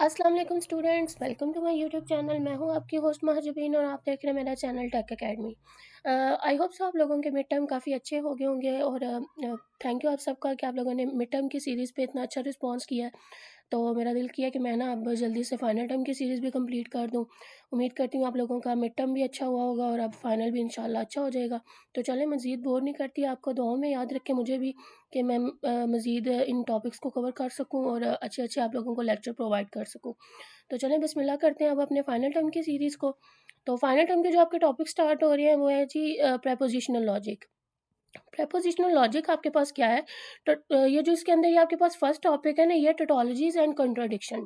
अस्सलाम वालेकुम students, welcome to my YouTube channel. मैं हूं आपकी होस्ट महजबीन और आप देख रहे हैं मेरा channel tech academy. I hope so आप लोगों के मिड टर्म काफ़ी अच्छे हो गए होंगे और थैंक यू आप सबका कि आप लोगों ने मिड टर्म की सीरीज़ पे इतना अच्छा रिस्पांस किया है। तो मेरा दिल किया कि मैं ना अब जल्दी से फाइनल टर्म की सीरीज़ भी कंप्लीट कर दूं। उम्मीद करती हूँ आप लोगों का मिड टर्म भी अच्छा हुआ होगा और अब फाइनल भी इंशाल्लाह अच्छा हो जाएगा। तो चलें, मज़ीद बोर नहीं करती, आपको दुआओं में याद रखें मुझे भी, कि मैं मज़ीद इन टॉपिक्स को कवर कर सकूँ और अच्छे आप लोगों को लेक्चर प्रोवाइड कर सकूँ। तो चलें बिस्मिल्लाह करते हैं अब अपने फाइनल टर्म की सीरीज़ को। तो फाइनल टर्म के जो आपके टॉपिक स्टार्ट हो रहे हैं वो है जी प्रेपोजिशनल लॉजिक। प्रेपोजिशनल लॉजिक आपके पास क्या है? ये जो इसके अंदर ये आपके पास फर्स्ट टॉपिक है ना, ये टोटोलॉजीज़ एंड कंट्राडिक्शन।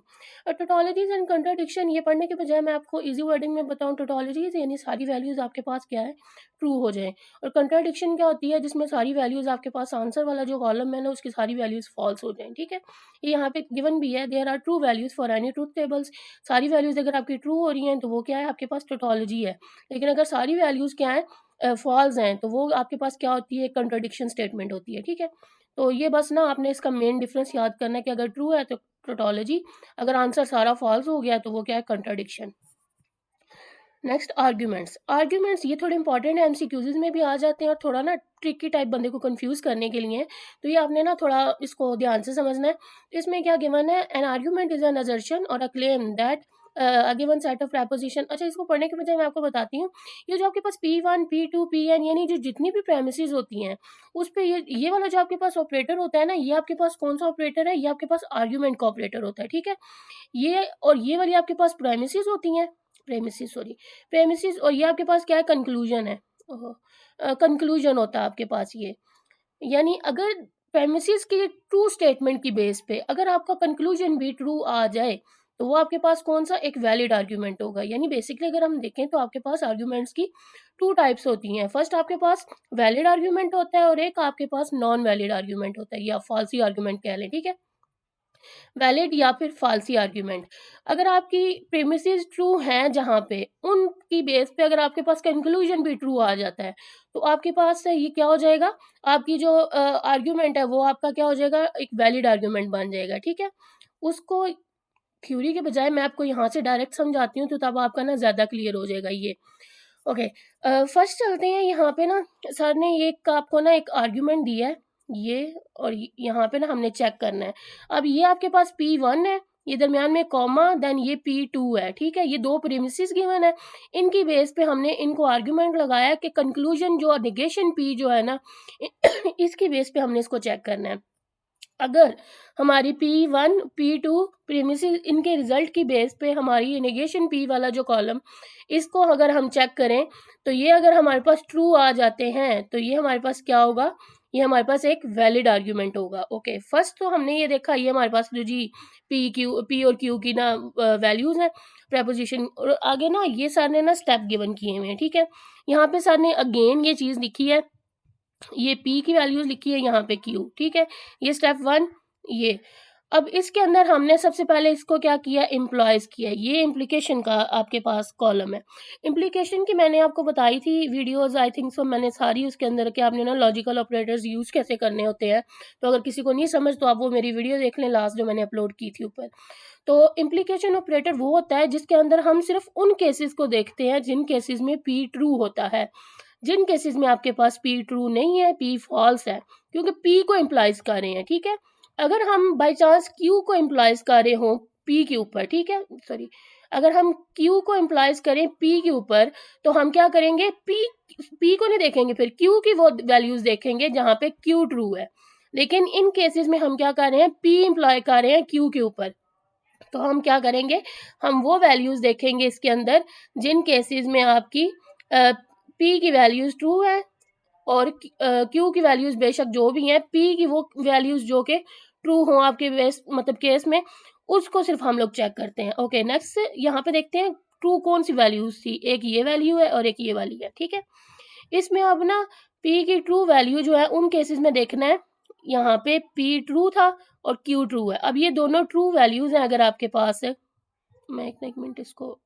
टोटोलॉजीज़ एंड कंट्राडिक्शन ये पढ़ने के बजाय मैं आपको ईज़ी वर्डिंग में बताऊँ, टोटोलॉजीज़ यानी सारी वैल्यूज़ आपके पास क्या है, ट्रू हो जाएँ। और कंट्राडिक्शन क्या होती है, जिसमें सारी वैल्यूज़ आपके पास आंसर वाला जो कॉलम है ना, उसकी सारी वैल्यूज़ फॉल्स हो जाएँ, ठीक है? ये यहाँ पे गिवन भी है, there are true values for any truth tables. सारी वैल्यूज़ अगर आपकी ट्रू हो रही हैं तो वो क्या है, आपके पास टोटोलॉजी है। लेकिन अगर सारी वैल्यूज़ क्या है, फॉल्स हैं, तो वो आपके पास क्या होती है, कंट्राडिक्शन स्टेटमेंट होती है, ठीक है? तो ये बस ना आपने इसका मेन डिफरेंस याद करना है कि अगर ट्रू है तो टोटोलॉजी, अगर आंसर सारा फॉल्स हो गया तो वो क्या है, कंट्राडिक्शन। Next arguments. आर्ग्यूमेंट्स ये थोड़े इंपॉर्टेंट है, एमसीक्यूज में भी आ जाते हैं और थोड़ा ना ट्रिकी टाइप बंदे को कंफ्यूज करने के लिए है। तो ये आपने ना थोड़ा इसको ध्यान से समझना है। इसमें क्या गिवन है, an argument is an assertion और a claim that a given set of preposition. अच्छा, इसको पढ़ने के बजाय मैं आपको बताती हूँ, ये जो आपके पास P1 P2 Pn यानी जो जितनी भी प्रेमिसेस होती हैं, उस पे ये वाला जो आपके पास ऑपरेटर होता है ना, ये आपके पास कौन सा ऑपरेटर है, ये आपके पास आर्ग्यूमेंट का ऑपरेटर होता है, ठीक है? ये और ये वाली आपके पास प्रेमिसेस होती हैं, प्रेमिसेस, और ये आपके पास क्या है, कंक्लूजन है। कंक्लूजन होता है आपके पास ये। यानी अगर प्रेमिसेस के ट्रू स्टेटमेंट की बेस पे अगर आपका कंक्लूजन भी ट्रू आ जाए, तो वो आपके पास कौन सा, एक वैलिड आर्ग्यूमेंट होगा। यानी बेसिकली अगर हम देखें तो आपके पास आर्ग्यूमेंट्स की टू टाइप्स होती हैं। फर्स्ट आपके पास वैलिड आर्ग्यूमेंट होता है और एक आपके पास नॉन वैलिड आर्ग्यूमेंट होता है, या फॉल्सी आर्ग्यूमेंट कह लें, ठीक है? वैलिड या फिर फाल्सी आर्ग्यूमेंट। अगर आपकी प्रेमिसेस ट्रू हैं जहाँ पे, उनकी बेस पे अगर आपके पास कंक्लूजन भी ट्रू आ जाता है, तो आपके पास ये क्या हो जाएगा, आपकी जो आर्ग्यूमेंट है वो आपका क्या हो जाएगा, एक वैलिड आर्ग्यूमेंट बन जाएगा, ठीक है? उसको थ्योरी के बजाय मैं आपको यहाँ से डायरेक्ट समझाती हूँ, तो तब आपका ना ज़्यादा क्लियर हो जाएगा ये। ओके, फर्स्ट चलते हैं यहाँ पे ना, सर ने ये एक आपको ना एक आर्ग्यूमेंट दिया है, ये और यहाँ पे ना हमने चेक करना है। अब ये आपके पास P1 है, ये दरमियान में कॉमा, देन ये P2 है, ठीक है? ये दो प्रीमिसेस गिवन है, इनकी बेस पे हमने इनको आर्ग्यूमेंट लगाया कि कंक्लूजन जो नेगेशन P जो है ना, इसकी बेस पे हमने इसको चेक करना है। अगर हमारी P1 P2 प्रीमिसेस इनके रिजल्ट की बेस पे हमारी नेगेशन P वाला जो कॉलम, इसको अगर हम चेक करें, तो ये अगर हमारे पास ट्रू आ जाते हैं, तो ये हमारे पास क्या होगा, ये हमारे पास एक वैलिड आर्ग्यूमेंट होगा। ओके, फर्स्ट तो हमने ये देखा, ये हमारे पास जो जी P और Q की ना वैल्यूज हैं प्रेपोजिशन, और आगे ना ये सर ने ना स्टेप गिवन किए हुए हैं, ठीक है? यहाँ पे सर ने अगेन ये चीज़ लिखी है, ये P की वैल्यूज लिखी है यहाँ पे Q, ठीक है? ये स्टेप 1 ये। अब इसके अंदर हमने सबसे पहले इसको क्या किया, इम्प्लॉयज किया। ये इम्प्लीकेशन का आपके पास कॉलम है। इम्प्लीकेशन की मैंने आपको बताई थी वीडियोस, आई थिंक सो मैंने सारी उसके अंदर के आपने ना लॉजिकल ऑपरेटर्स यूज कैसे करने होते हैं। तो अगर किसी को नहीं समझ तो आप वो मेरी वीडियो देख लें लास्ट, जो मैंने अपलोड की थी ऊपर। तो इम्प्लीकेशन ऑपरेटर वो होता है जिसके अंदर हम सिर्फ उन केसेस को देखते हैं जिन केसेस में P ट्रू होता है। जिन केसेस में आपके पास P ट्रू नहीं है, P फॉल्स है, क्योंकि P को इम्प्लाइज कर रहे हैं, ठीक है? अगर हम बाई चांस Q को इम्प्लाइज कर रहे हो P के ऊपर, ठीक है, सॉरी, अगर हम Q को इम्प्लाइज करें P के ऊपर, तो हम क्या करेंगे, P को नहीं देखेंगे, फिर Q की वो वैल्यूज देखेंगे जहाँ पे Q ट्रू है। लेकिन इन केसेस में हम क्या कर रहे हैं, P इम्प्लॉय कर रहे हैं Q के ऊपर, तो हम क्या करेंगे, हम वो वैल्यूज देखेंगे इसके अंदर जिन केसेस में आपकी P की वैल्यूज ट्रू है और Q की वैल्यूज बेशक जो भी हैं, P की वो वैल्यूज जो कि ट्रू हो आपके बेस मतलब केस में, उसको सिर्फ हम लोग चेक करते हैं। ओके, नेक्स्ट यहाँ पे देखते हैं ट्रू कौन सी वैल्यूज थी, एक ये वैल्यू है और एक ये वाली है, ठीक है? इसमें अब ना P की ट्रू वैल्यू जो है उन केसेस में देखना है, यहाँ पे P ट्रू था और Q ट्रू है। अब ये दोनों ट्रू वैल्यूज हैं अगर आपके पास है, मैं एक मिनट इसको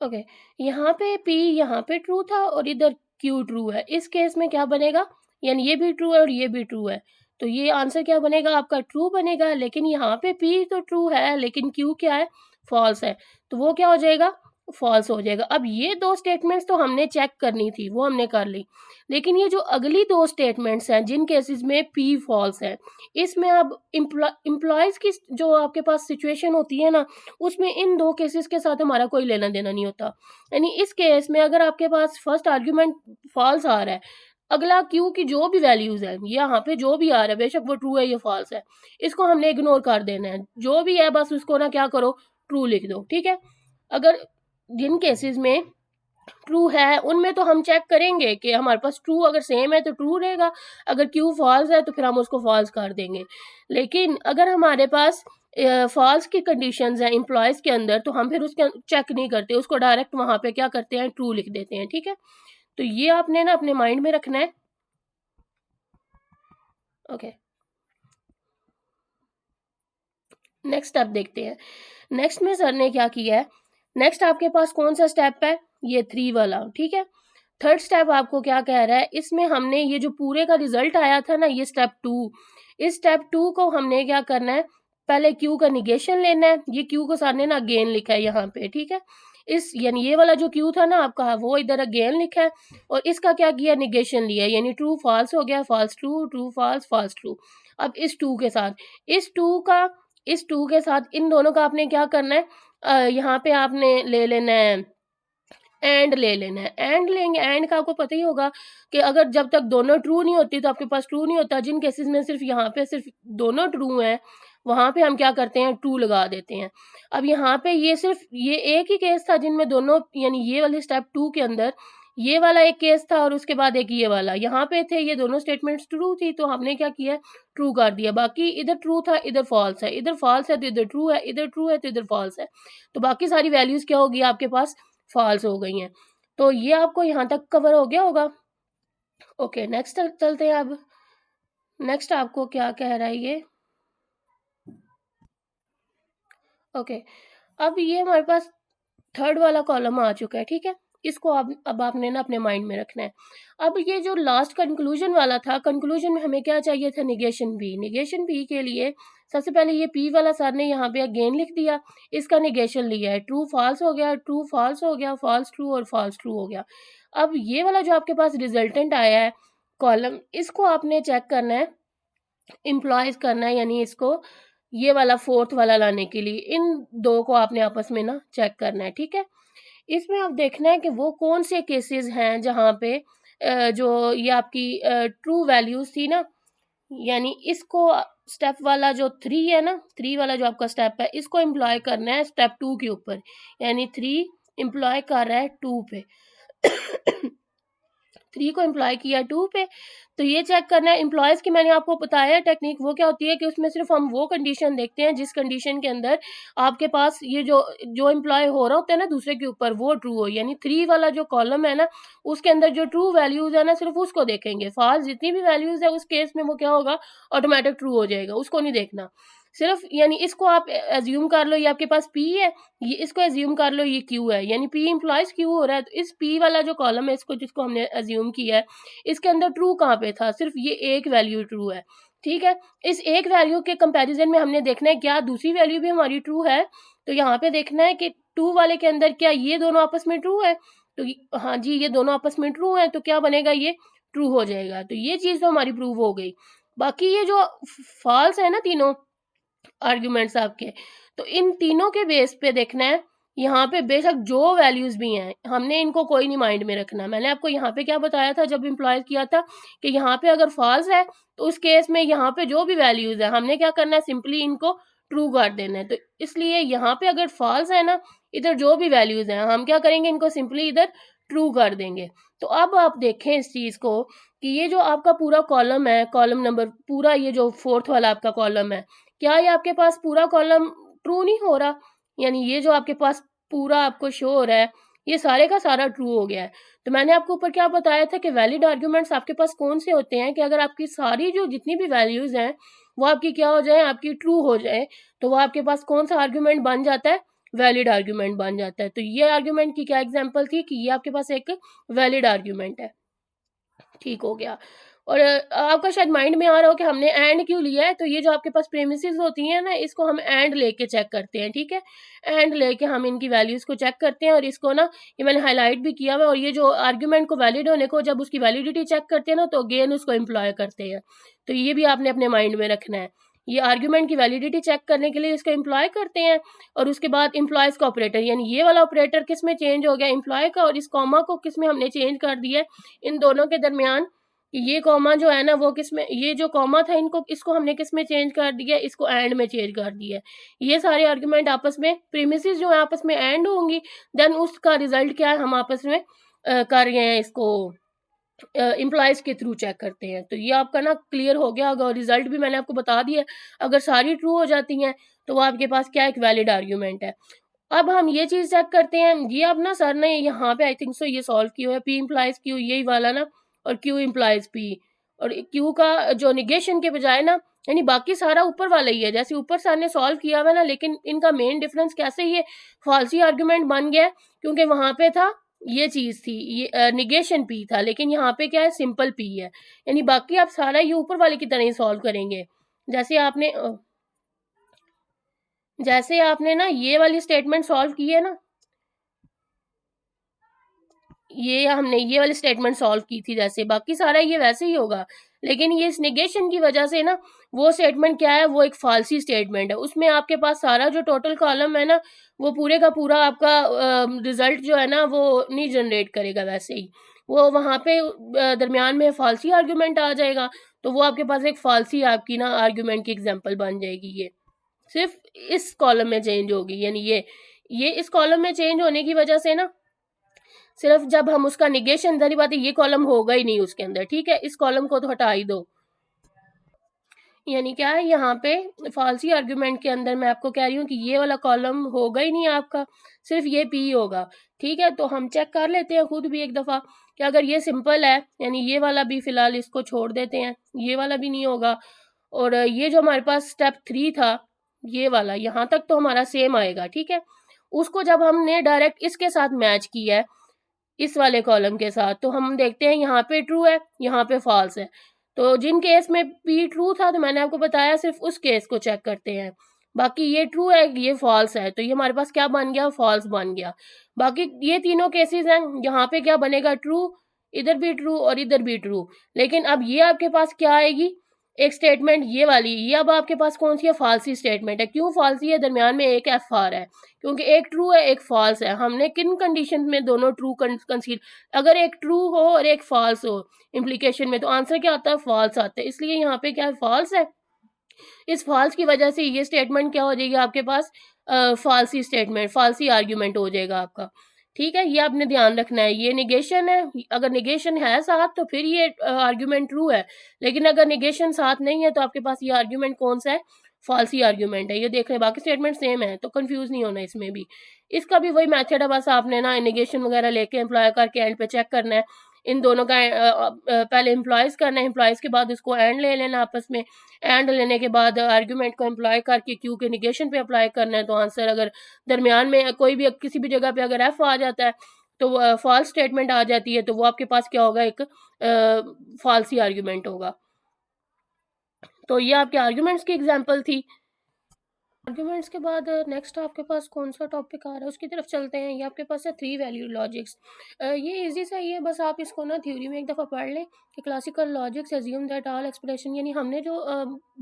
ओके, यहाँ पे P यहाँ पे ट्रू था और इधर Q ट्रू है। इस केस में क्या बनेगा, यानी ये भी ट्रू है और ये भी ट्रू है, तो ये आंसर क्या बनेगा आपका? ट्रू बनेगा। लेकिन यहाँ पे P तो ट्रू है लेकिन Q क्या है? फॉल्स है, तो वो क्या हो जाएगा? फॉल्स हो जाएगा। अब ये दो स्टेटमेंट्स तो हमने चेक करनी थी, वो हमने कर ली, लेकिन ये जो अगली दो स्टेटमेंट्स हैं जिन केसेस में P फॉल्स है, इसमें अब इम्प्लॉयज़ की जो आपके पास सिचुएशन होती है ना, उसमें इन दो केसेस के साथ हमारा कोई लेना देना नहीं होता। यानी इस केस में अगर आपके पास फर्स्ट आर्ग्यूमेंट फॉल्स आ रहा है, अगला Q की जो भी वैल्यूज़ है, यहाँ पे जो भी आ रहा है, बेशक वो ट्रू है या फॉल्स है, इसको हमने इग्नोर कर देना है। जो भी है बस उसको ना क्या करो? ट्रू लिख दो, ठीक है? अगर जिन केसेस में ट्रू है उनमें तो हम चेक करेंगे कि हमारे पास ट्रू अगर सेम है तो ट्रू रहेगा, अगर Q फॉल्स है तो फिर हम उसको फॉल्स कर देंगे। लेकिन अगर हमारे पास फॉल्स की कंडीशंस हैं एम्प्लॉयज़ के अंदर, तो हम फिर उसके चेक नहीं करते, उसको डायरेक्ट वहाँ पे क्या करते हैं? ट्रू लिख देते हैं, ठीक है? तो ये आपने ना अपने माइंड में रखना है। ओके, नेक्स्ट स्टेप देखते हैं। नेक्स्ट में सर ने क्या किया है? नेक्स्ट आपके पास कौन सा स्टेप है? ये 3 वाला, ठीक है? थर्ड स्टेप आपको क्या कह रहा है? इसमें हमने ये जो पूरे का रिजल्ट आया था ना, ये स्टेप 2, इस स्टेप 2 को हमने क्या करना है? पहले Q का निगेशन लेना है। ये Q को सर ने ना अगेन लिखा है यहाँ पे, ठीक है? इस यानी ये वाला जो Q था ना आपका, वो इधर अगेन लिखा है और इसका क्या किया? निगेशन लिया, यानी ट्रू फॉल्स हो गया, false true, true false, false true. अब इस 2 के साथ, इस 2 के साथ इन दोनों का आपने क्या करना है? यहाँ पे आपने ले लेना है एंड ले लेना है। एंड लेंगे, एंड का आपको पता ही होगा कि अगर जब तक दोनों ट्रू नहीं होती तो आपके पास ट्रू नहीं होता। जिन केसेस में सिर्फ यहाँ पे सिर्फ दोनों ट्रू हैं, वहाँ पे हम क्या करते हैं? ट्रू लगा देते हैं। अब यहाँ पे ये सिर्फ ये एक ही केस था जिनमें दोनों, यानी ये वाले स्टेप 2 के अंदर ये वाला एक केस था और उसके बाद एक ये वाला यहाँ पे थे, ये दोनों स्टेटमेंट्स ट्रू थी, तो हमने क्या किया? ट्रू कर दिया। बाकी इधर ट्रू था, इधर फॉल्स है, इधर फॉल्स है तो इधर ट्रू है, इधर ट्रू है तो इधर फॉल्स है, तो बाकी सारी वैल्यूज क्या होगी आपके पास? फॉल्स हो गई हैं। तो ये आपको यहाँ तक कवर हो गया होगा। ओके, नेक्स्ट चलते हैं। अब नेक्स्ट आपको क्या कह रहा है ये? ओके, अब ये हमारे पास थर्ड वाला कॉलम आ चुका है, ठीक है? इसको अब आपने ना अपने माइंड में रखना है। अब ये जो लास्ट कंक्लूजन वाला था, कंक्लूजन में हमें क्या चाहिए था? निगेशन भी। निगेशन भी के लिए सबसे पहले ये P वाला सर ने यहाँ पे अगेन लिख दिया, इसका निगेशन लिया है, ट्रू फॉल्स हो गया, ट्रू फॉल्स हो गया, फॉल्स ट्रू और फॉल्स ट्रू हो गया। अब ये वाला जो आपके पास रिजल्टेंट आया है कॉलम, इसको आपने चेक करना है, इम्प्लॉयज करना है, यानी इसको ये वाला फोर्थ वाला लाने के लिए इन दो को आपने आपस में ना चेक करना है, ठीक है? इसमें आप देखना है कि वो कौन से केसेस हैं जहाँ पे जो ये आपकी ट्रू वैल्यूज थी ना, यानी इसको स्टेप वाला जो 3 है ना, 3 वाला जो आपका स्टेप है, इसको एम्प्लॉय करना है स्टेप 2 के ऊपर, यानी 3 एम्प्लॉय कर रहा है 2 पे 3 को एम्प्लॉय किया 2 पे, तो ये चेक करना है। एम्प्लॉयज़ की मैंने आपको बताया टेक्निक, वो क्या होती है कि उसमें सिर्फ हम वो कंडीशन देखते हैं जिस कंडीशन के अंदर आपके पास ये जो एम्प्लॉय हो रहा होता है ना दूसरे के ऊपर, वो ट्रू हो, यानी 3 वाला जो कॉलम है ना, उसके अंदर जो ट्रू वैल्यूज़ है ना, सिर्फ उसको देखेंगे। फॉल्स जितनी भी वैल्यूज़ है उस केस में वो क्या होगा? ऑटोमेटिक ट्रू हो जाएगा, उसको नहीं देखना। सिर्फ यानी इसको आप एज्यूम कर लो ये आपके पास P है, ये इसको एज्यूम कर लो ये Q है, यानी P इम्प्लॉयज Q हो रहा है, तो इस P वाला जो कॉलम है इसको, जिसको हमने एज्यूम किया है, इसके अंदर ट्रू कहाँ पे था? सिर्फ ये एक वैल्यू ट्रू है, ठीक है? इस एक वैल्यू के कंपैरिजन में हमने देखना है क्या दूसरी वैल्यू भी हमारी ट्रू है, तो यहाँ पे देखना है कि 2 वाले के अंदर क्या ये दोनों आपस में ट्रू है, तो हाँ जी ये दोनों आपस में ट्रू है, तो क्या बनेगा? ये ट्रू हो जाएगा। तो ये चीज़ तो हमारी प्रूव हो गई। बाकी ये जो फॉल्स है ना तीनों आर्ग्यूमेंट्स आपके, तो इन तीनों के बेस पे देखना है। यहाँ पे बेशक जो वैल्यूज भी हैं, हमने इनको कोई नहीं माइंड में रखना। मैंने आपको यहाँ पे क्या बताया था जब इम्प्लॉय किया था कि यहाँ पे अगर फॉल्स है तो उस केस में यहाँ पे जो भी वैल्यूज है हमने क्या करना है? सिंपली इनको ट्रू कर देना है। तो इसलिए यहाँ पे अगर फॉल्स है ना, इधर जो भी वैल्यूज हैं हम क्या करेंगे? इनको सिंपली इधर ट्रू कर देंगे। तो अब आप देखें इस चीज को कि ये जो आपका पूरा कॉलम है, कॉलम नंबर पूरा, ये जो फोर्थ वाला आपका कॉलम है, क्या ये आपके पास पूरा कॉलम ट्रू नहीं हो रहा? यानी ये जो आपके पास पूरा आपको शो हो रहा है, ये सारे का सारा ट्रू हो गया है। तो मैंने आपको ऊपर क्या बताया था कि वैलिड आर्ग्यूमेंट्स आपके पास कौन से होते हैं कि अगर आपकी सारी जो जितनी भी वैल्यूज हैं वो आपकी क्या हो जाए? आपकी ट्रू हो जाए, तो वो आपके पास कौन सा आर्ग्यूमेंट बन जाता है? वैलिड आर्ग्यूमेंट बन जाता है। तो ये आर्ग्यूमेंट की क्या एग्जाम्पल थी कि ये आपके पास एक वैलिड आर्ग्यूमेंट है। ठीक हो गया। और आपका शायद माइंड में आ रहा हो कि हमने एंड क्यों लिया है, तो ये जो आपके पास प्रेमिसेस होती हैं ना, इसको हम एंड लेके चेक करते हैं, ठीक है। एंड लेके हम इनकी वैल्यूज़ को चेक करते हैं, और इसको ना ये मैंने हाईलाइट भी किया हुआ है। और ये जो आर्ग्यूमेंट को वैलिड होने को जब उसकी वैलिडिटी चेक करते हैं ना, तो अगेन उसको एम्प्लॉय करते हैं। तो ये भी आपने अपने माइंड में रखना है। ये आर्ग्यूमेंट की वैलिडिटी चेक करने के लिए इसको एम्प्लॉय करते हैं, और उसके बाद एम्प्लॉयज़ का ऑपरेटर, यानी ये वाला ऑपरेटर किस में चेंज हो गया, एम्प्लॉय का, और इस कॉमा को किस में हमने चेंज कर दिया है, इन दोनों के दरमियान। ये कॉमा जो है ना वो किस में, ये जो कॉमा था इनको, इसको हमने किस में चेंज कर दिया, इसको एंड में चेंज कर दिया है। ये सारे आर्गुमेंट आपस में, प्रीमिसेस जो है आपस में एंड होंगी, देन उसका रिजल्ट क्या है, हम आपस में कर रहे हैं इसको एम्प्लॉयज़ के थ्रू चेक करते हैं। तो ये आपका ना क्लियर हो गया होगा, और रिजल्ट भी मैंने आपको बता दिया है। अगर सारी ट्रू हो जाती हैं तो वो आपके पास क्या, एक वैलिड आर्ग्यूमेंट है। अब हम ये चीज़ चेक करते हैं, ये अब ना सर ने यहाँ पे आई थिंक सो ये सॉल्व किया है, पी इम्प्लाइज क्यू, यही वाला ना, और क्यू इम्प्लाइज पी। और क्यू का जो निगेशन के बजाय ना, यानी बाकी सारा ऊपर वाला ही है, जैसे ऊपर सर ने सॉल्व किया हुआ ना, लेकिन इनका मेन डिफरेंस कैसे ये फॉल्सी आर्ग्यूमेंट बन गया, क्योंकि वहाँ पे था ये चीज़ थी, ये निगेशन पी था, लेकिन यहाँ पे क्या है, सिंपल पी है। यानी बाकी आप सारा ये ऊपर वाले की तरह ही सॉल्व करेंगे। जैसे आपने ना ये वाली स्टेटमेंट सॉल्व की है ना, ये हमने ये वाली स्टेटमेंट सॉल्व की थी, जैसे बाकी सारा ये वैसे ही होगा, लेकिन ये इस नेगेशन की वजह से ना, वो स्टेटमेंट क्या है, वो एक फाल्सी स्टेटमेंट है। उसमें आपके पास सारा जो टोटल कॉलम है ना, वो पूरे का पूरा आपका रिजल्ट जो है ना, वो नहीं जनरेट करेगा वैसे ही, वो वहाँ पे दरमियान में फाल्सी आर्ग्यूमेंट आ जाएगा, तो वो आपके पास एक फाल्सी आपकी ना आर्ग्यूमेंट की एग्जाम्पल बन जाएगी। ये सिर्फ इस कॉलम में चेंज होगी, यानी ये इस कॉलम में चेंज होने की वजह से ना, सिर्फ जब हम उसका निगेशन, जारी बात है ये कॉलम होगा ही नहीं उसके अंदर, ठीक है, इस कॉलम को तो हटा ही दो। यानी क्या है, यहाँ पे फाल्सी आर्ग्यूमेंट के अंदर मैं आपको कह रही हूँ कि ये वाला कॉलम होगा ही नहीं आपका, सिर्फ ये पी होगा, ठीक है। तो हम चेक कर लेते हैं खुद भी एक दफ़ा कि अगर ये सिंपल है, यानी ये वाला भी फ़िलहाल इसको छोड़ देते हैं, ये वाला भी नहीं होगा। और ये जो हमारे पास स्टेप 3 था, ये वाला, यहाँ तक तो हमारा सेम आएगा, ठीक है। उसको जब हमने डायरेक्ट इसके साथ मैच किया है, इस वाले कॉलम के साथ, तो हम देखते हैं यहाँ पे ट्रू है, यहाँ पे फॉल्स है। तो जिन केस में पी ट्रू था, तो मैंने आपको बताया सिर्फ उस केस को चेक करते हैं। बाकी ये ट्रू है, ये फॉल्स है, तो ये हमारे पास क्या बन गया, फॉल्स बन गया। बाकी ये तीनों केसेस हैं, यहाँ पे क्या बनेगा, ट्रू, इधर भी ट्रू और इधर भी ट्रू। लेकिन अब ये आपके पास क्या आएगी, एक स्टेटमेंट ये वाली, ये अब आपके पास कौन सी है, फाल्सी स्टेटमेंट है। क्यों फाल्सी है, दरमियान में एक एफ आर है, क्योंकि एक ट्रू है एक फॉल्स है। हमने किन कंडीशन में दोनों ट्रू कंसीडर, अगर एक ट्रू हो और एक फॉल्स हो इम्प्लीकेशन में, तो आंसर क्या आता है, फॉल्स आता है। इसलिए यहाँ पे क्या है, फॉल्स है। इस फॉल्स की वजह से ये स्टेटमेंट क्या हो जाएगी आपके पास, फाल्सी स्टेटमेंट, फाल्सी आर्ग्यूमेंट हो जाएगा आपका, ठीक है। ये आपने ध्यान रखना है, ये निगेशन है, अगर निगेशन है साथ तो फिर ये आर्ग्यूमेंट ट्रू है, लेकिन अगर निगेशन साथ नहीं है तो आपके पास ये आर्ग्यूमेंट कौन सा है, फाल्सी आर्ग्यूमेंट है। ये देख रहे हैं, बाकी स्टेटमेंट सेम है, तो कंफ्यूज नहीं होना इसमें भी। इसका भी वही मेथड है, बस आपने ना निगेशन वगैरह लेके एम्प्लॉय करके एंड पे चेक करना है। इन दोनों का पहले एम्प्लॉयज़ करना है, एम्प्लॉयज़ के बाद उसको एंड ले लेना आपस में, एंड लेने के बाद आर्ग्यूमेंट को एम्प्लॉय करके क्यू के निगेशन पे अप्लाई करना है। तो आंसर अगर दरमियान में कोई भी किसी भी जगह पे अगर एफ आ जाता है, तो फॉल्स स्टेटमेंट आ जाती है, तो वो आपके पास क्या होगा, एक फाल्सी आर्ग्यूमेंट होगा। तो ये आपके आर्ग्यूमेंट्स की एग्जांपल थी। आर्ग्यूमेंट्स के बाद नेक्स्ट आपके पास कौन सा टॉपिक आ रहा है, उसकी तरफ चलते हैं। ये आपके पास है 3 वैल्यू लॉजिक्स। ये इजी सा ही है, बस आप इसको ना थ्योरी में एक दफ़ा पढ़ लें कि classical logics assume that all expression, यानी हमने जो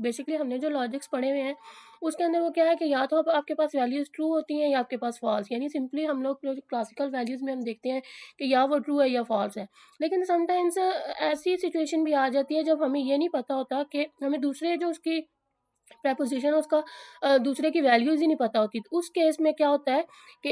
बेसिकली हमने जो लॉजिक्स पढ़े हुए हैं, उसके अंदर वो क्या है कि या तो आपके पास वैल्यूज़ ट्रू होती हैं या आपके पास फॉल्स, यानी सिंपली हम लोग क्लासिकल वैल्यूज़ में हम देखते हैं कि या वो ट्रू है या फॉल्स है। लेकिन समटाइम्स ऐसी सिचुएशन भी आ जाती है जब हमें ये नहीं पता होता कि हमें दूसरे जो उसकी प्रेपोजिशन उसका दूसरे की वैल्यूज़ ही नहीं पता होती। तो उस केस में क्या होता है कि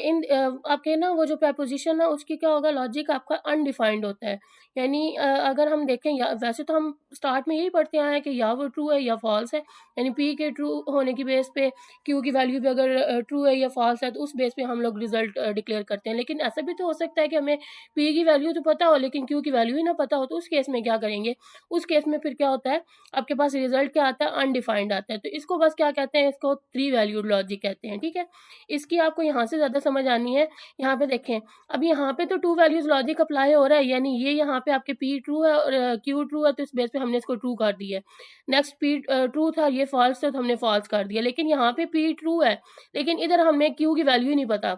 आपके ना वो जो प्रेपोजिशन है उसकी क्या होगा, लॉजिक आपका अनडिफाइंड होता है। यानी अगर हम देखें, या वैसे तो हम स्टार्ट में यही पढ़ते आए हैं कि या वो ट्रू है या फॉल्स है, यानी पी के ट्रू होने की बेस पे क्यू की वैल्यू भी अगर ट्रू है या फॉल्स है, तो उस बेस पे हम लोग रिजल्ट डिक्लेयर करते हैं। लेकिन ऐसा भी तो हो सकता है कि हमें पी की वैल्यू तो पता हो लेकिन क्यू की वैल्यू ही ना पता हो, तो उस केस में क्या करेंगे, उस केस में फिर क्या होता है, आपके पास रिजल्ट क्या आता है, अनडिफाइंड आता है। तो इसको बस क्या कहते हैं, इसको 3 वैल्यूड लॉजिक कहते हैं, ठीक है। इसकी आपको यहाँ से ज़्यादा समझ आनी है। यहाँ पे देखें, अब यहाँ पे तो 2 वैल्यूज लॉजिक अप्लाई हो रहा है, यानी ये यहाँ पे आपके P ट्रू है और Q ट्रू है, तो इस बेस पे हमने इसको ट्रू कर दिया है। नेक्स्ट P ट्रू था, ये फॉल्स था, तो हमने फॉल्स कर दिया। लेकिन यहाँ पे P ट्रू है, लेकिन इधर हमें Q की वैल्यू ही नहीं पता,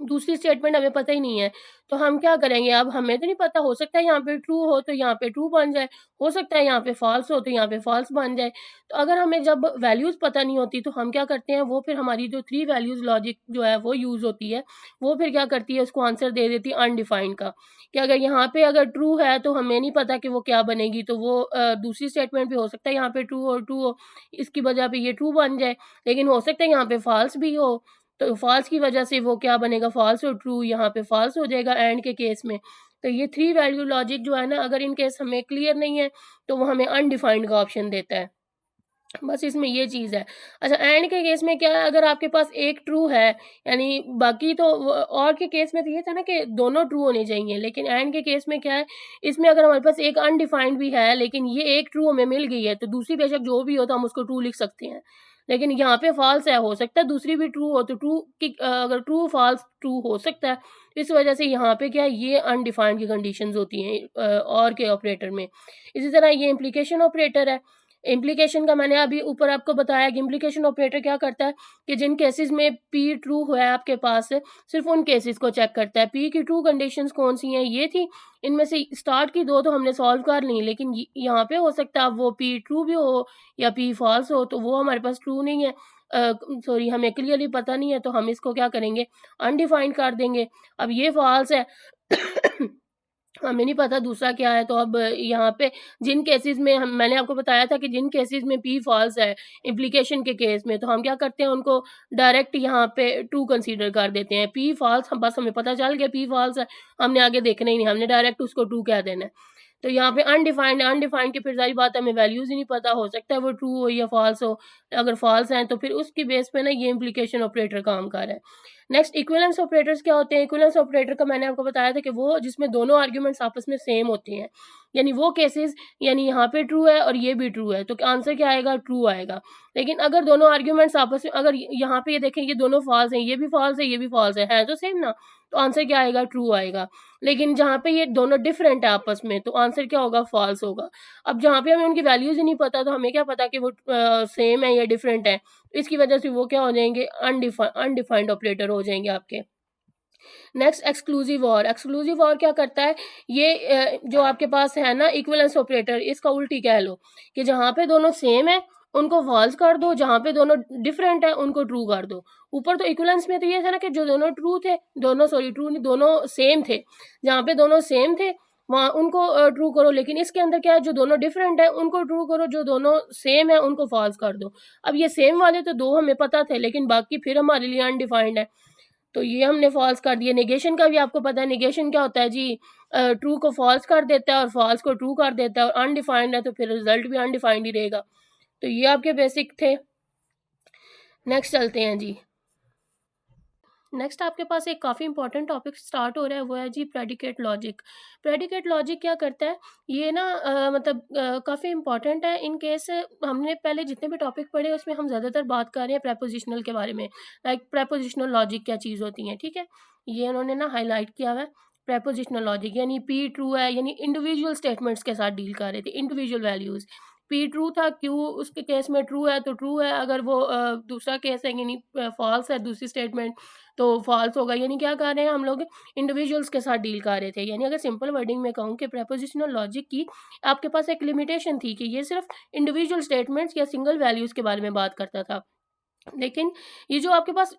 दूसरी स्टेटमेंट हमें पता ही नहीं है, तो हम क्या करेंगे, अब हमें तो नहीं पता, हो सकता है यहाँ पे ट्रू हो तो यहाँ पे ट्रू बन जाए, हो सकता है यहाँ पे फॉल्स हो तो यहाँ पे फॉल्स बन जाए। तो अगर हमें जब वैल्यूज़ पता नहीं होती तो हम क्या करते हैं, वो फिर हमारी जो 3 वैल्यूज़ लॉजिक जो है वो यूज़ होती है, वो फिर क्या करती है, उसको आंसर दे देती है अनडिफाइंड का, कि अगर यहाँ पे अगर ट्रू है तो हमें नहीं पता कि वो क्या बनेगी, तो वो दूसरी स्टेटमेंट पे हो सकता है यहाँ पे ट्रू हो, इसकी वजह पे ये ट्रू बन जाए, लेकिन हो सकता है यहाँ पे फॉल्स भी हो, तो फॉल्स की वजह से वो क्या बनेगा, फॉल्स और ट्रू, यहाँ पे फॉल्स हो जाएगा एंड के केस में। तो ये 3 वैल्यू लॉजिक जो है ना, अगर इन केस हमें क्लियर नहीं है तो वो हमें अनडिफाइंड का ऑप्शन देता है, बस इसमें ये चीज़ है। अच्छा, एंड के केस में क्या है, अगर आपके पास एक ट्रू है, यानी बाकी तो और के केस में तो ये था ना कि दोनों ट्रू होने चाहिए, लेकिन एंड के केस में क्या है, इसमें अगर हमारे पास एक अनडिफाइंड भी है लेकिन ये एक ट्रू हमें मिल गई है, तो दूसरी बेशक जो भी हो तो हम उसको ट्रू लिख सकते हैं। लेकिन यहाँ पे फॉल्स है, हो सकता है दूसरी भी ट्रू हो, तो ट्रू की अगर ट्रू फॉल्स ट्रू हो सकता है, इस वजह से यहाँ पे क्या है, ये अनडिफाइंड की कंडीशंस होती हैं और के ऑपरेटर में। इसी तरह ये इम्प्लीकेशन ऑपरेटर है। इम्प्लीकेशन का मैंने अभी ऊपर आपको बताया कि इम्प्लीकेशन ऑपरेटर क्या करता है कि जिन केसेस में P ट्रू हुआ है आपके पास, सिर्फ उन केसेस को चेक करता है। P की ट्रू कंडीशंस कौन सी हैं, ये थी, इनमें से स्टार्ट की 2 तो हमने सॉल्व कर ली, लेकिन यहाँ पे हो सकता है वो P ट्रू भी हो या P फॉल्स हो, तो वो हमारे पास ट्रू नहीं है, सॉरी हमें क्लियरली पता नहीं है, तो हम इसको क्या करेंगे, अनडिफाइंड कर देंगे। अब ये फॉल्स है हमें नहीं पता दूसरा क्या है, तो अब यहाँ पे जिन केसेस में मैंने आपको बताया था कि जिन केसेस में P फॉल्स है इम्प्लीकेशन के केस में, तो हम क्या करते हैं, उनको डायरेक्ट यहाँ पे ट्रू कंसीडर कर देते हैं। P फॉल्स, हम बस हमें पता चल गया P फॉल्स है, हमने आगे देखना ही नहीं, हमने डायरेक्ट उसको ट्रू कह देना है। तो यहाँ पे अनडिफाइंड की फिर सारी बात हमें वैल्यूज़ ही नहीं पता, हो सकता है वो ट्रू हो या फॉल्स हो, अगर फॉल्स हैं तो फिर उसकी बेस पे ना ये इम्प्लीकेशन ऑपरेटर काम कर रहा है। नेक्स्ट इक्विवेलेंस ऑपरेटर्स क्या होते हैं, इक्विवेलेंस ऑपरेटर का मैंने आपको बताया था कि वो जिसमें दोनों आर्ग्यूमेंट्स आपस में सेम होते हैं, यानी वो केसेस, यानी यहाँ पे ट्रू है और ये भी ट्रू है, तो आंसर क्या आएगा, ट्रू आएगा। लेकिन अगर दोनों आर्ग्यूमेंट्स आपस में, अगर यहाँ पे ये देखें ये दोनों फॉल्स हैं, ये भी फॉल्स है ये भी फॉल्स है तो सेम ना, तो आंसर क्या आएगा, ट्रू आएगा। लेकिन जहाँ पे ये दोनों डिफरेंट है आपस में, तो आंसर क्या होगा, फॉल्स होगा। अब जहाँ पे हमें उनकी वैल्यूज़ ही नहीं पता, तो हमें क्या पता कि वो सेम है या डिफरेंट है, इसकी वजह से वो क्या हो जाएंगे, अनडिफाइंड ऑपरेटर हो जाएंगे आपके। नेक्स्ट एक्सक्लूसिव और क्या करता है, ये जो आपके पास है ना इक्विवेलेंस ऑपरेटर, इसका उल्टी कह लो कि जहाँ पे दोनों सेम है उनको फॉल्स कर दो, जहाँ पे दोनों डिफरेंट है उनको ट्रू कर दो। ऊपर तो इक्विवेलेंस में तो ये था ना कि जो दोनों ट्रू थे, ट्रू नहीं, दोनों सेम थे, जहाँ पे दोनों सेम थे वहाँ उनको ट्रू करो, लेकिन इसके अंदर क्या है, जो दोनों डिफरेंट है उनको ट्रू करो, जो दोनों सेम है उनको फॉल्स कर दो। अब ये सेम वाले तो 2 हमें पता थे, लेकिन बाकी फिर हमारे लिए अनडिफाइंड है, तो ये हमने फॉल्स कर दिया। नेगेशन का भी आपको पता है, नेगेशन क्या होता है जी, ट्रू को फॉल्स कर देता है और फॉल्स को ट्रू कर देता है, और अनडिफाइंड है तो फिर रिजल्ट भी अनडिफाइंड ही रहेगा। तो ये आपके बेसिक थे। नेक्स्ट चलते हैं जी। नेक्स्ट आपके पास एक काफ़ी इंपॉर्टेंट टॉपिक स्टार्ट हो रहा है, वो है जी प्रेडिकेट लॉजिक। प्रेडिकेट लॉजिक क्या करता है, ये ना मतलब काफ़ी इंपॉर्टेंट है इन केस, हमने पहले जितने भी टॉपिक पढ़े उसमें हम ज़्यादातर बात कर रहे हैं प्रेपोजिशनल के बारे में, लाइक प्रेपोजिशनल लॉजिक क्या चीज़ होती है, ठीक है, ये उन्होंने ना हाईलाइट किया हुआ है। प्रेपोजिशनल लॉजिक यानी P ट्रू है, यानी इंडिविजुअल स्टेटमेंट्स के साथ डील कर रहे थे, इंडिविजुअल वैल्यूज़। P ट्रू था, Q उसके केस में ट्रू है तो ट्रू है, अगर वो दूसरा केस है यानी फॉल्स है दूसरी स्टेटमेंट, तो फॉल्स होगा। यानी क्या कर रहे हैं हम लोग, इंडिविजुअल्स के साथ डील कर रहे थे। यानी अगर सिंपल वर्डिंग में कहूँ कि प्रेपोजिशनल लॉजिक की आपके पास एक लिमिटेशन थी कि ये सिर्फ इंडिविजुअल स्टेटमेंट्स या सिंगल वैल्यूज़ के बारे में बात करता था। लेकिन ये जो आपके पास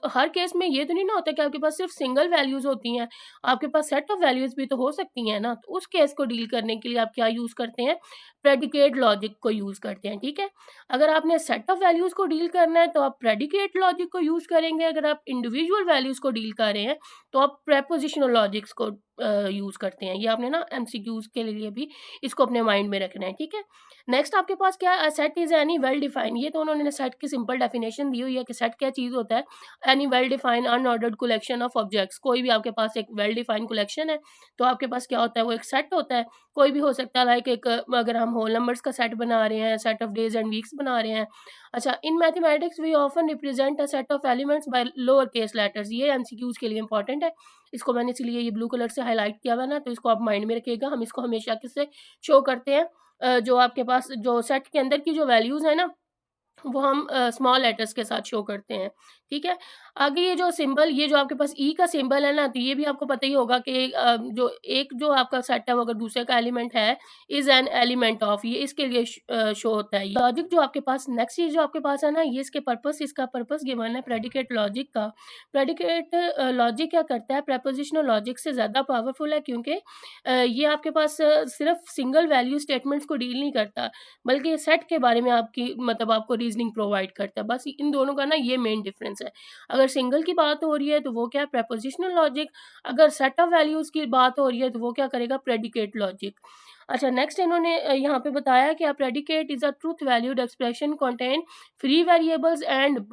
हर केस में ये तो नहीं ना होता कि आपके पास सिर्फ सिंगल वैल्यूज़ होती हैं, आपके पास सेट ऑफ वैल्यूज़ भी तो हो सकती हैं ना, तो उस केस को डील करने के लिए आप क्या यूज़ करते हैं, प्रेडिकेट लॉजिक को यूज़ करते हैं, ठीक है। अगर आपने सेट ऑफ वैल्यूज़ को डील करना है तो आप प्रेडिकेट लॉजिक को यूज़ करेंगे, अगर आप इंडिविजुअल वैल्यूज़ को डील कर रहे हैं तो आप प्रेपोजिशनल लॉजिक्स को यूज़ करते हैं। ये आपने ना एमसीक्यूज़ के लिए भी इसको अपने माइंड में रखना है, ठीक है। नेक्स्ट आपके पास क्या है, set is any well defined. ये तो उन्होंने सेट की सिंपल डेफिनेशन दी हुई है कि सेट क्या चीज़ होता है, any well defined unordered collection of objects. कोई भी आपके पास एक वेल डिफाइंड कलेक्शन है तो आपके पास क्या होता है, वो एक सेट होता है। कोई भी हो सकता है, लाइक एक अगर हम होल नंबर्स का सेट बना रहे हैं, set of days and weeks बना रहे हैं। अच्छा, in mathematics we often represent a set of elements by lower case letters. ये एमसीक्यूज के लिए इंपॉर्टेंट है, इसको मैंने इसलिए ये ब्लू कलर से हाईलाइट किया हुआ ना, तो इसको आप माइंड में रखिएगा। हम इसको हमेशा किससे शो करते हैं, जो आपके पास जो सेट के अंदर की जो वैल्यूज है ना, वो हम स्मॉल लेटर्स के साथ शो करते हैं, ठीक है। आगे ये जो सिंबल, ये जो आपके पास ई का सिंबल है ना, तो ये भी आपको पता ही होगा कि जो आपका सेट है वो अगर दूसरे का एलिमेंट है, इज एन एलिमेंट ऑफ, ये इसके लिए शो होता है। लॉजिक जो आपके पास नेक्स्ट चीज जो आपके पास है ना, ये इसका पर्पस गिवन है प्रेडिकेट लॉजिक का। प्रेडिकेट लॉजिक क्या करता है, प्रेपोजिशनल लॉजिक से ज़्यादा पावरफुल है, क्योंकि ये आपके पास सिर्फ सिंगल वैल्यू स्टेटमेंट्स को डील नहीं करता, बल्कि सेट के बारे में आपकी मतलब आपको रीजनिंग प्रोवाइड करता है। बस इन दोनों का ना ये मेन डिफरेंस है। अगर सिंगल की बात हो रही है तो वो क्या है, प्रेपोजिशनल लॉजिक। अगर सेट ऑफ वैल्यूज की बात हो रही है तो वो क्या करेगा, प्रेडिकेट लॉजिक। अच्छा, नेक्स्ट इन्होंने यहाँ पे बताया कि predicate is a truth valued expression contain free variables and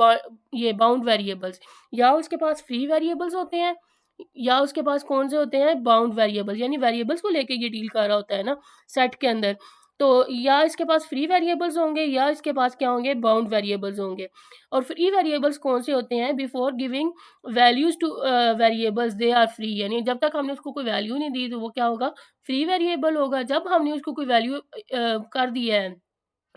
ये बाउंड वेरिएबल्स। या उसके पास फ्री वेरिएबल्स होते हैं या उसके पास कौन से होते हैं, बाउंड वेरिएबल्स, यानी वेरिएबल्स को लेके ये डील कर रहा होता है ना सेट के अंदर। तो या इसके पास फ्री वेरिएबल्स होंगे या इसके पास क्या होंगे, बाउंड वेरिएबल्स होंगे। और फ्री वेरिएबल्स कौन से होते हैं, before giving values to variables they are free, यानी जब तक हमने उसको कोई वैल्यू नहीं दी तो वो क्या होगा, फ्री वेरिएबल होगा। जब हमने उसको कोई वैल्यू कर दी है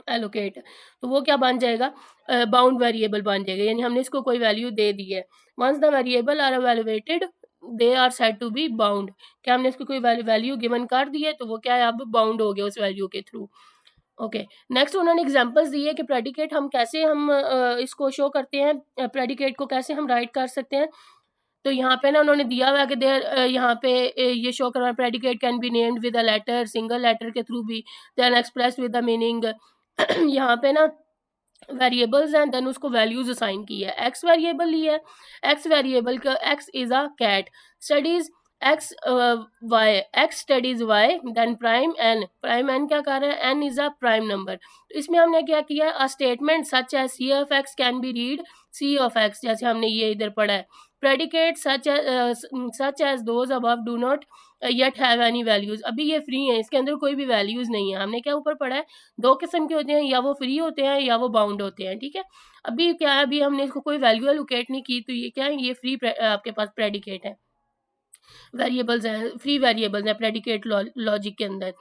एलोकेट, तो वो क्या बन जाएगा, बाउंड वेरिएबल बन जाएगा, यानी हमने इसको कोई वैल्यू दे दी है। Once the variable are evaluated they are said to be bound. क्या हमने इसको कोई वैल्यू गिवन कर दी है तो वो क्या है, अब बाउंड हो गया उस वैल्यू के थ्रू। ओके, नेक्स्ट उन्होंने एग्जांपल्स दिए कि प्रेडिकेट हम कैसे हम इसको शो करते हैं, प्रेडिकेट को कैसे हम राइट कर सकते हैं। तो यहाँ पे ना उन्होंने दिया हुआ है कि देयर यहाँ पे ये शो करवा, predicate can be named with a letter, single letter के थ्रू भी, then express with the meaning. यहाँ पे ना वेरिएबल्स हैं, देन उसको वैल्यूज असाइन की है। एक्स वेरिएबल लिया है, एक्स वेरिएबल का X is a cat, studies X Y, X studies Y, then prime N क्या कर रहा है, N is a prime number. तो इसमें हमने क्या किया, a statement such as C of X can be read C of X, जैसे हमने ये इधर पढ़ा है। Predicate such as those above do not yet have any values, अभी ये फ्री है, इसके अंदर कोई भी वैल्यूज नहीं है। हमने क्या ऊपर पढ़ा है, दो किस्म के होते हैं, या वो फ्री होते हैं या वो बाउंड होते हैं, ठीक है। अभी क्या है, अभी हमने इसको कोई वैल्यू एलोकेट नहीं की, तो ये क्या है, ये फ्री आपके पास प्रेडिकेट है, वेरिएबल्स हैं, फ्री वेरिएबल्स हैं प्रेडिकेट लॉजिक के अंदर।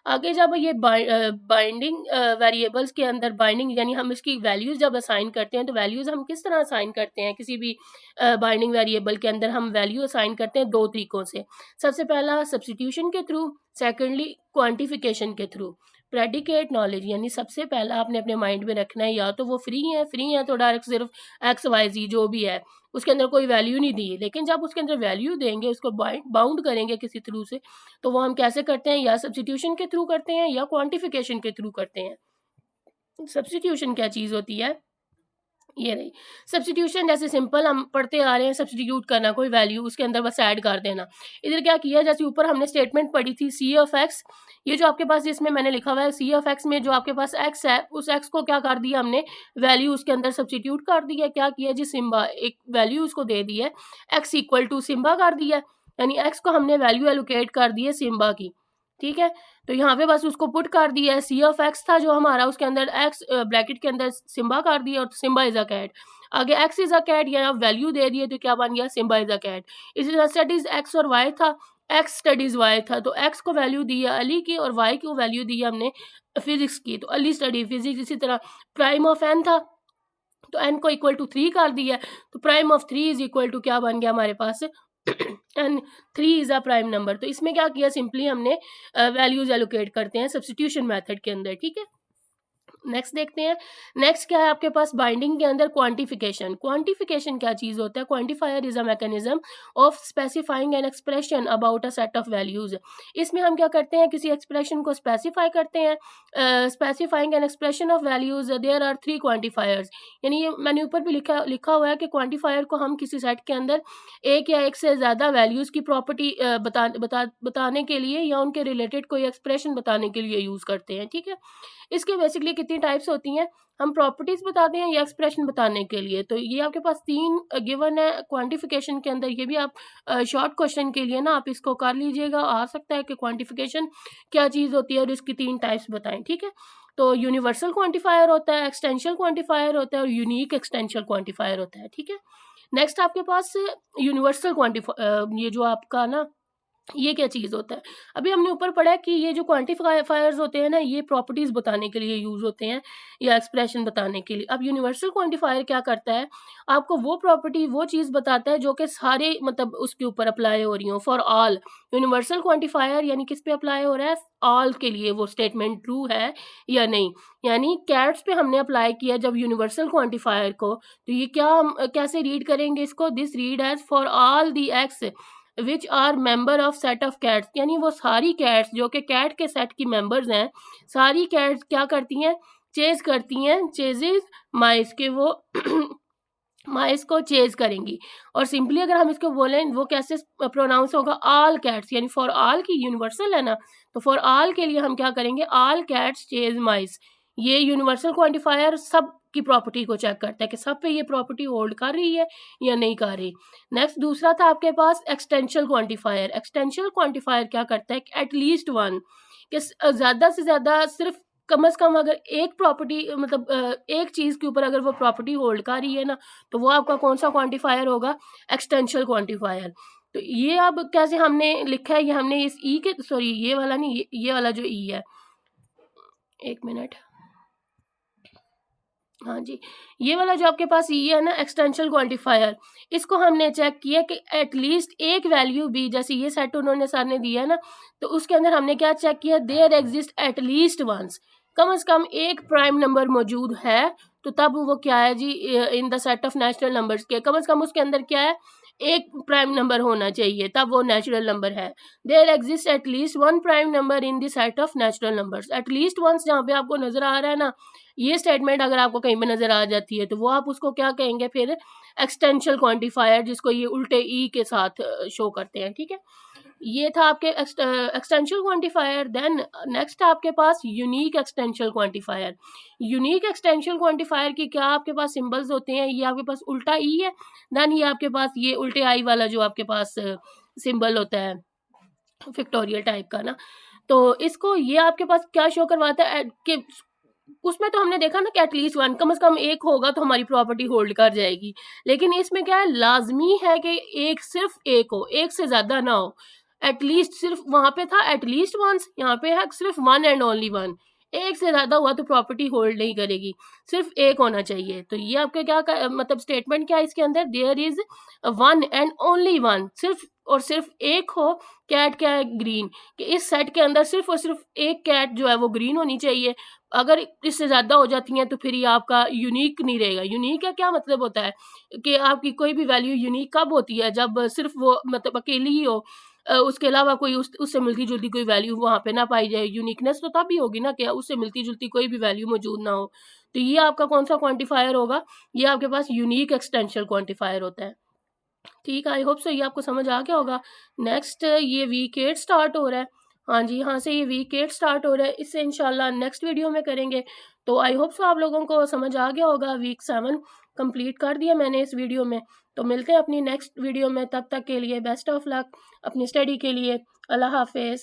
आगे जब ये बाइंडिंग वेरिएबल्स के अंदर बाइंडिंग, यानी हम इसकी वैल्यूज जब असाइन करते हैं, तो वैल्यूज हम किस तरह असाइन करते हैं, किसी भी बाइंडिंग वेरिएबल के अंदर हम वैल्यू असाइन करते हैं दो तरीकों से। सबसे पहला सब्स्टिट्यूशन के थ्रू, सेकेंडली क्वांटिफिकेशन के थ्रू। प्रेडिकेट नॉलेज यानी सबसे पहला आपने अपने माइंड में रखना है, या तो वो फ्री है तो डायरेक्ट सिर्फ एक्स वाई जी जो भी है उसके अंदर कोई वैल्यू नहीं दी है, लेकिन जब उसके अंदर वैल्यू देंगे, उसको बाउंड करेंगे किसी थ्रू से, तो वो हम कैसे करते हैं, या सब्स्टिट्यूशन के थ्रू करते हैं या क्वांटिफिकेशन के थ्रू करते हैं। सब्स्टिट्यूशन क्या चीज़ होती है, ये रही सब्स्टिट्यूशन। जैसे सिंपल हम पढ़ते आ रहे हैं, सब्स्टिट्यूट करना कोई वैल्यू उसके अंदर बस ऐड कर देना। इधर क्या किया, जैसे ऊपर हमने स्टेटमेंट पढ़ी थी सी ऑफ एक्स, ये जो आपके पास जिसमें मैंने लिखा हुआ है सी ऑफ एक्स में जो आपके पास एक्स है, उस एक्स को क्या कर दिया हमने, वैल्यू उसके अंदर सब्स्टिट्यूट कर दिया। क्या किया जी, सिम्बा एक वैल्यू उसको दे दी है, एक्स इक्वल टू सिम्बा कर दिया, यानी एक्स को हमने वैल्यू एलोकेट कर दी है सिम्बा की, ठीक है। तो यहाँ पे बस उसको पुट कर दिया है, सी ऑफ एक्स था जो हमारा, उसके अंदर एक्स ब्रैकेट के अंदर सिम्बा कर दिया और सिम्बा इज अ कैट। आगे एक्स इज अ कैट, या वैल्यू दे दिए तो क्या बन गया, सिम्बा इज अ कैट। इसी तरह स्टडीज एक्स और वाई था, एक्स स्टडीज वाई था, तो एक्स को वैल्यू दी है अली की और वाई को वैल्यू दी है हमने फिजिक्स की, तो अली स्टडी फिजिक्स। इसी तरह प्राइम ऑफ एन था, तो एन को इक्वल टू 3 कर दिया, तो prime of 3 is equal to क्या बन गया हमारे पास, and 3 is a prime number. तो इसमें क्या किया, सिंपली हमने वैल्यूज एलोकेट करते हैं सब्स्टिट्यूशन मेथड के अंदर, ठीक है। नेक्स्ट देखते हैं। नेक्स्ट क्या है आपके पास बाइंडिंग के अंदर क्वांटिफिकेशन। क्वांटिफिकेशन क्या चीज़ होता है? Quantifier is a mechanism of specifying an expression about a set of values. इसमें हम क्या करते हैं, किसी एक्सप्रेशन को स्पेसिफाई करते हैं। Specifying an expression of values, there are 3 quantifiers. यानी ये मैंने ऊपर भी लिखा हुआ है कि क्वांटिफायर को हम किसी सेट के अंदर एक या एक से ज़्यादा वैल्यूज़ की प्रॉपर्टी बताने के लिए या उनके रिलेटेड कोई एक्सप्रेशन बताने के लिए यूज़ करते हैं। ठीक है, इसके बेसिकली कितनी टाइप्स होती हैं, हम प्रॉपर्टीज बताते हैं या एक्सप्रेशन बताने के लिए। तो ये आपके पास 3 गिवन है क्वांटिफिकेशन के अंदर। ये भी आप शॉर्ट क्वेश्चन के लिए ना आप इसको कर लीजिएगा, आ सकता है कि क्वांटिफिकेशन क्या चीज़ होती है और इसकी 3 टाइप्स बताएं। ठीक है, तो यूनिवर्सल क्वांटिफायर होता है, एक्सटेंशियल क्वांटिफायर होता है और यूनिक एक्सटेंशियल क्वांटिफायर होता है। ठीक है, नेक्स्ट आपके पास यूनिवर्सल ये जो आपका ना ये क्या चीज़ होता है? अभी हमने ऊपर पढ़ा है कि ये जो क्वांटिफायर्स होते हैं ना, ये प्रॉपर्टीज़ बताने के लिए यूज़ होते हैं या एक्सप्रेशन बताने के लिए। अब यूनिवर्सल क्वांटिफायर क्या करता है, आपको वो प्रॉपर्टी, वो चीज़ बताता है जो कि सारे मतलब उसके ऊपर अप्लाई हो रही हो, फॉर ऑल। यूनिवर्सल क्वांटिफायर यानी किस पे अप्लाई हो रहा है? ऑल के लिए वो स्टेटमेंट ट्रू है या नहीं। यानी कैट्स पे हमने अप्लाई किया जब यूनिवर्सल क्वांटिफायर को, तो ये क्या हम कैसे रीड करेंगे इसको? This read as for all the X which are member of set of cats. यानी वो सारी कैट्स जो कि कैट के सेट की मेंबर्स हैं, सारी कैट्स क्या करती हैं? चेज करती हैं, चेजेस माइस के वो माइस को चेज करेंगी। और सिंपली अगर हम इसको बोलें वो कैसे प्रोनाउंस होगा? All cats. यानी फॉर ऑल की यूनिवर्सल है ना, तो फॉर ऑल के लिए हम क्या करेंगे? ऑल कैट्स चेज माइस। ये यूनिवर्सल क्वांटिफायर सब की प्रॉपर्टी को चेक करता है कि सब पे ये प्रॉपर्टी होल्ड कर रही है या नहीं कर रही। नेक्स्ट दूसरा था आपके पास एक्सटेंशियल क्वांटिफायर। एक्सटेंशियल क्वांटिफायर क्या करता है कि एटलीस्ट वन, कि ज़्यादा से ज़्यादा सिर्फ कम से कम अगर एक प्रॉपर्टी मतलब एक चीज़ के ऊपर अगर वो प्रॉपर्टी होल्ड कर रही है ना, तो वो आपका कौन सा क्वांटिफायर होगा? Existential quantifier. तो ये अब कैसे हमने लिखा है, ये हमने इस ई के सॉरी ये वाला नहीं, ये वाला जो ई है, एक मिनट, हाँ जी, ये वाला जो आपके पास ये है ना एक्सटेंशियल क्वांटिफायर, इसको हमने चेक किया कि एटलीस्ट एक वैल्यू भी, जैसे ये सेट उन्होंने सर ने दिया ना, तो उसके अंदर हमने क्या चेक किया? देयर एग्जिस्ट एटलीस्ट वंस, कम से कम एक प्राइम नंबर मौजूद है, तो तब वो क्या है जी? In the set of natural numbers के कम से कम उसके अंदर क्या है? एक प्राइम नंबर होना चाहिए, तब वो नेचुरल नंबर है। There exist at least one prime number in the set of natural numbers. At least once जहाँ पे आपको नजर आ रहा है ना, ये स्टेटमेंट अगर आपको कहीं पे नजर आ जाती है, तो वो आप उसको क्या कहेंगे फिर? एक्सटेंशियल क्वांटिफायर, जिसको ये उल्टे ई के साथ शो करते हैं। ठीक है, ये था आपके एक्सटेंशियल क्वांटिफायर। देन नेक्स्ट आपके पास unique existential quantifier. Unique existential quantifier की क्या आपके पास सिंबल्स होते हैं? ये आपके पास उल्टा ई है, देन ये आपके पास ये उल्टे आई वाला जो आपके पास सिंबल होता है फिक्टोरियल टाइप का ना, तो इसको ये आपके पास क्या शो करवाता है कि उसमें तो हमने देखा ना कि एटलीस्ट वन, कम से कम एक होगा तो हमारी प्रॉपर्टी होल्ड कर जाएगी। लेकिन इसमें क्या है? लाजमी है कि एक, सिर्फ एक हो, एक से ज्यादा ना हो। एटलीस्ट सिर्फ वहां पे था एटलीस्ट वंस, यहाँ पे है सिर्फ वन एंड ओनली वन। एक से ज्यादा हुआ तो प्रॉपर्टी होल्ड नहीं करेगी, सिर्फ एक होना चाहिए। तो ये आपका मतलब स्टेटमेंट क्या है इसके अंदर? There is one and only one, सिर्फ और सिर्फ एक हो। कैट क्या है? ग्रीन, कि इस सेट के अंदर सिर्फ और सिर्फ एक कैट जो है वो ग्रीन होनी चाहिए। अगर इससे ज़्यादा हो जाती हैं तो फिर ये आपका यूनिक नहीं रहेगा। यूनिक का क्या मतलब होता है कि आपकी कोई भी वैल्यू यूनिक कब होती है? जब सिर्फ वो मतलब अकेली ही हो, उसके अलावा कोई उससे मिलती जुलती कोई वैल्यू वहाँ पे ना पाई जाए। यूनिकनेस तो तभी होगी ना कि उससे मिलती जुलती कोई भी वैल्यू मौजूद ना हो। तो ये आपका कौन सा क्वांटिफायर होगा? ये आपके पास यूनिक एक्सटेंशियल क्वांटिफायर होता है। ठीक है, आई होप सो ये आपको समझ आ गया होगा। नेक्स्ट ये वीक 8 स्टार्ट हो रहा है। हाँ जी, यहाँ से ये वीक 8 स्टार्ट हो रहा है, इससे इंशाल्लाह नेक्स्ट वीडियो में करेंगे। तो आई होप सो आप लोगों को समझ आ गया होगा। वीक 7 कंप्लीट कर दिया मैंने इस वीडियो में। तो मिलते हैं अपनी नेक्स्ट वीडियो में, तब तक के लिए बेस्ट ऑफ लक अपनी स्टडी के लिए। अल्लाह हाफिज़।